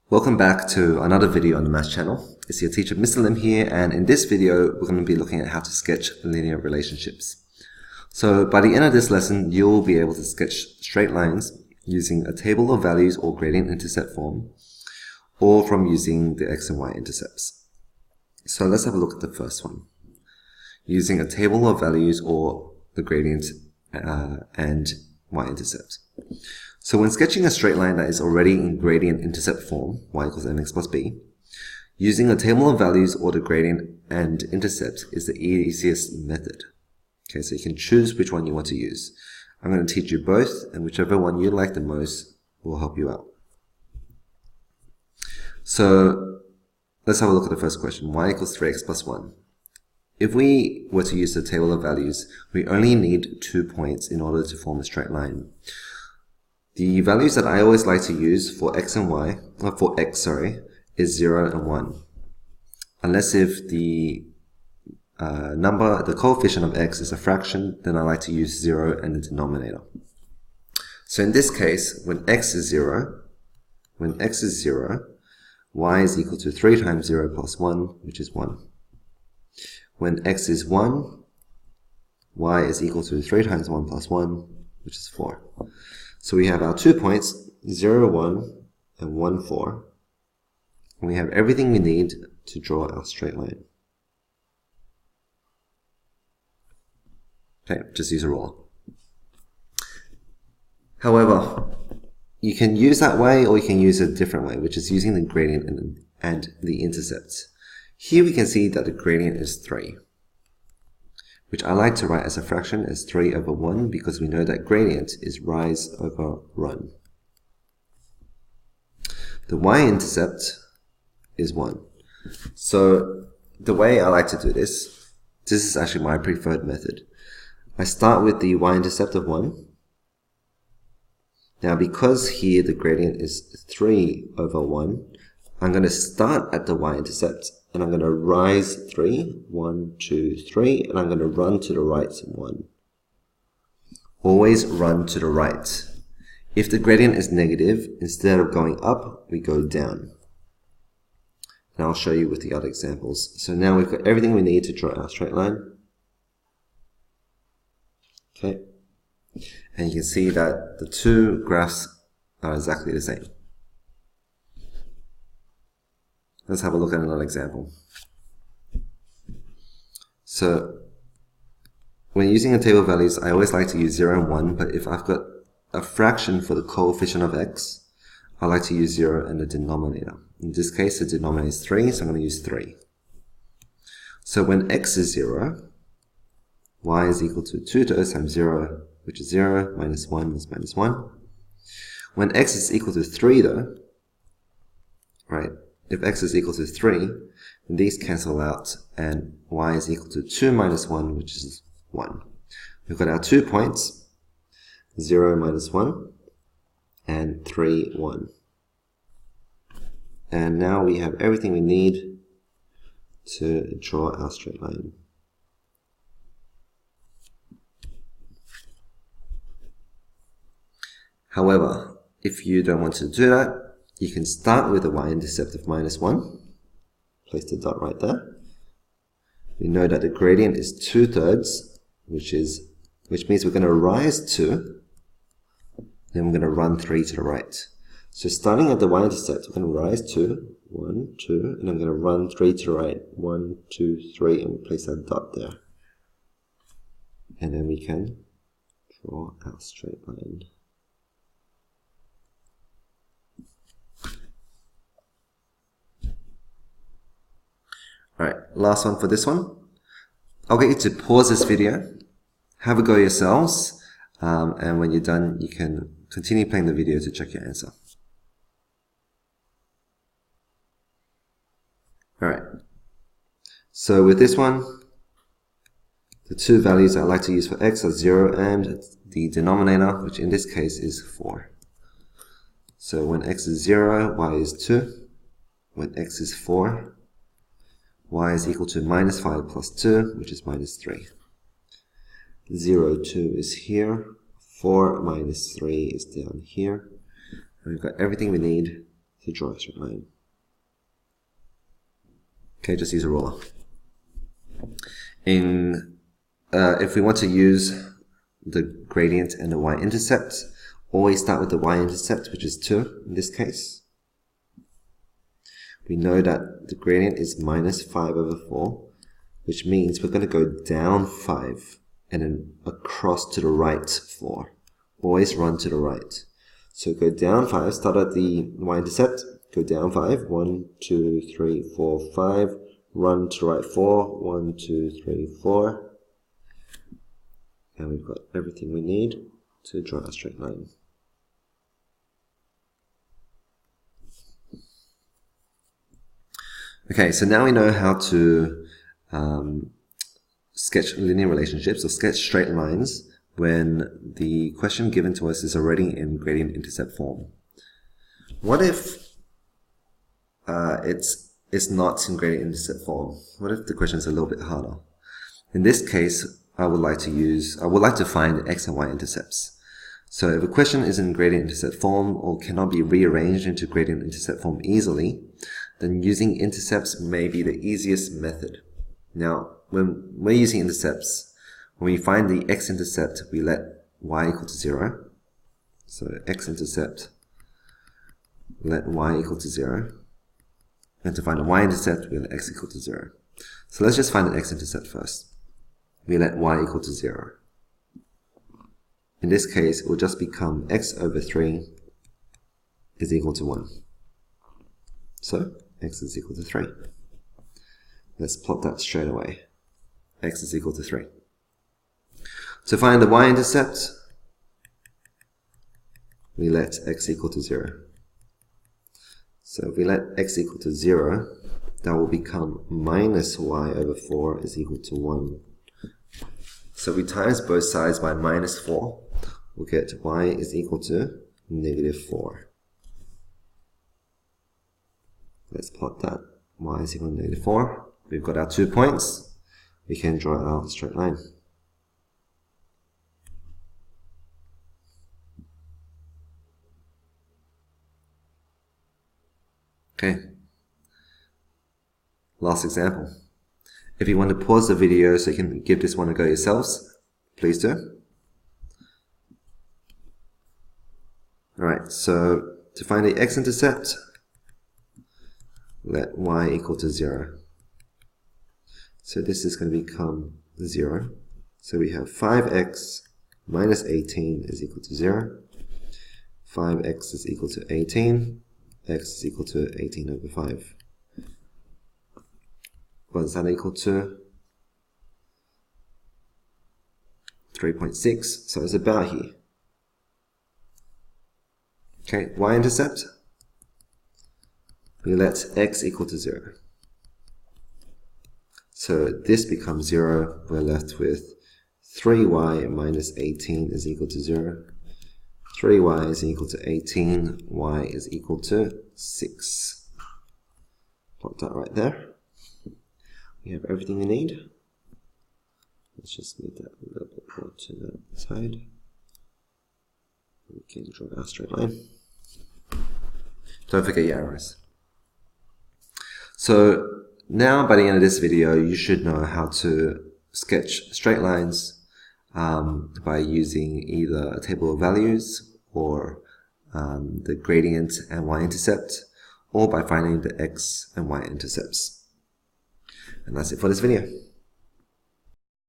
Welcome back to another video on the Maths channel. It's your teacher Mr. Lim here, and in this video we're going to be looking at how to sketch linear relationships. So by the end of this lesson you'll be able to sketch straight lines using a table of values or gradient intercept form, or from using the X and Y intercepts. So let's have a look at the first one. Using a table of values or the gradient and Y-intercept. So when sketching a straight line that is already in gradient intercept form, y equals mx plus b, using a table of values or the gradient and intercept is the easiest method. Okay, so you can choose which one you want to use. I'm going to teach you both, and whichever one you like the most will help you out. So let's have a look at the first question. Y equals 3x plus 1. If we were to use the table of values, we only need 2 points in order to form a straight line. The values that I always like to use for x and y, for x, is 0 and 1. Unless if the the coefficient of x is a fraction, then I like to use 0 and the denominator. So in this case, when x is 0, y is equal to 3 times 0 plus 1, which is 1. When x is 1, y is equal to 3 times 1 plus 1, which is 4. So we have our 2 points, 0, 1, and 1, 4. And we have everything we need to draw our straight line. Okay, just use a ruler. However, you can use that way or you can use a different way, which is using the gradient and the intercepts. Here we can see that the gradient is 3, which I like to write as a fraction as 3 over 1 because we know that gradient is rise over run. The y-intercept is 1. So the way I like to do this is actually my preferred method. I start with the y-intercept of 1. Now because here the gradient is 3 over 1, I'm going to start at the y-intercept and I'm going to rise 3, 1, 2, 3, and I'm going to run to the right 1. Always run to the right. If the gradient is negative, instead of going up, we go down. And I'll show you with the other examples. So now we've got everything we need to draw our straight line. Okay. And you can see that the two graphs are exactly the same. Let's have a look at another example. So when using a table of values, I always like to use 0 and 1, but if I've got a fraction for the coefficient of x, I like to use 0 and the denominator. In this case, the denominator is 3, so I'm going to use 3. So when x is 0, y is equal to 2 thirds times 0, which is 0, minus 1 is minus 1. When x is equal to 3 though, right, if x is equal to 3, then these cancel out, and y is equal to 2 minus 1, which is 1. We've got our 2 points, 0 minus 1, and 3, 1. And now we have everything we need to draw our straight line. However, if you don't want to do that, you can start with a y-intercept of minus 1. Place the dot right there. We know that the gradient is 2 thirds, which means we're going to rise 2, then we're going to run 3 to the right. So starting at the y-intercept, we're going to rise 2, 1, 2, and I'm going to run 3 to the right, 1, 2, 3, and we place that dot there. And then we can draw our straight line. Alright, last one for this one. I'll get you to pause this video, have a go yourselves, and when you're done, you can continue playing the video to check your answer. Alright, so with this one, the two values I like to use for x are 0 and the denominator, which in this case is 4. So when x is 0, y is 2. When x is 4, y is equal to minus 5 plus 2, which is minus 3. 0, 2 is here. 4 minus 3 is down here. And we've got everything we need to draw a straight line. Okay, just use a ruler. If we want to use the gradient and the y-intercept, always start with the y-intercept, which is 2 in this case. We know that the gradient is minus 5 over 4, which means we're going to go down 5 and then across to the right 4. Always run to the right. So go down 5, start at the y-intercept, go down 5, 1, 2, 3, 4, 5, run to the right 4, 1, 2, 3, 4. And we've got everything we need to draw a straight line. Okay, so now we know how to sketch linear relationships or sketch straight lines when the question given to us is already in gradient intercept form. What if it's not in gradient intercept form? What if the question is a little bit harder? In this case, I would like to find x and y intercepts. So if a question is in gradient intercept form or cannot be rearranged into gradient intercept form easily, then using intercepts may be the easiest method. Now, when we're using intercepts, when we find the x-intercept, we let y equal to 0. So x-intercept, let y equal to 0. And to find a y-intercept, we let x equal to 0. So let's just find an x-intercept first. We let y equal to 0. In this case, it will just become x over 3 is equal to 1. So, x is equal to 3. Let's plot that straight away. X is equal to 3. To find the y-intercept, we let x equal to 0. So if we let x equal to 0, that will become minus y over 4 is equal to 1. So we times both sides by minus 4. We'll get y is equal to negative 4. Let's plot that. Y is equal to negative 4. We've got our 2 points. We can draw out a straight line. Okay. Last example. If you want to pause the video so you can give this one a go yourselves, please do. Alright, so to find the x-intercept, let y equal to 0. So this is going to become 0. So we have 5x minus 18 is equal to 0. 5x is equal to 18. X is equal to 18 over 5. What is that equal to? 3.6. So it's about here. Okay, y-intercept. We let x equal to 0. So this becomes 0. We're left with 3y minus 18 is equal to 0. 3y is equal to 18. Y is equal to 6. Plot that right there. We have everything we need. Let's just move that a little bit more to the side. We can draw our straight line. Don't forget your arrows. So now by the end of this video, you should know how to sketch straight lines by using either a table of values or the gradient and y-intercept, or by finding the x and y-intercepts. And that's it for this video.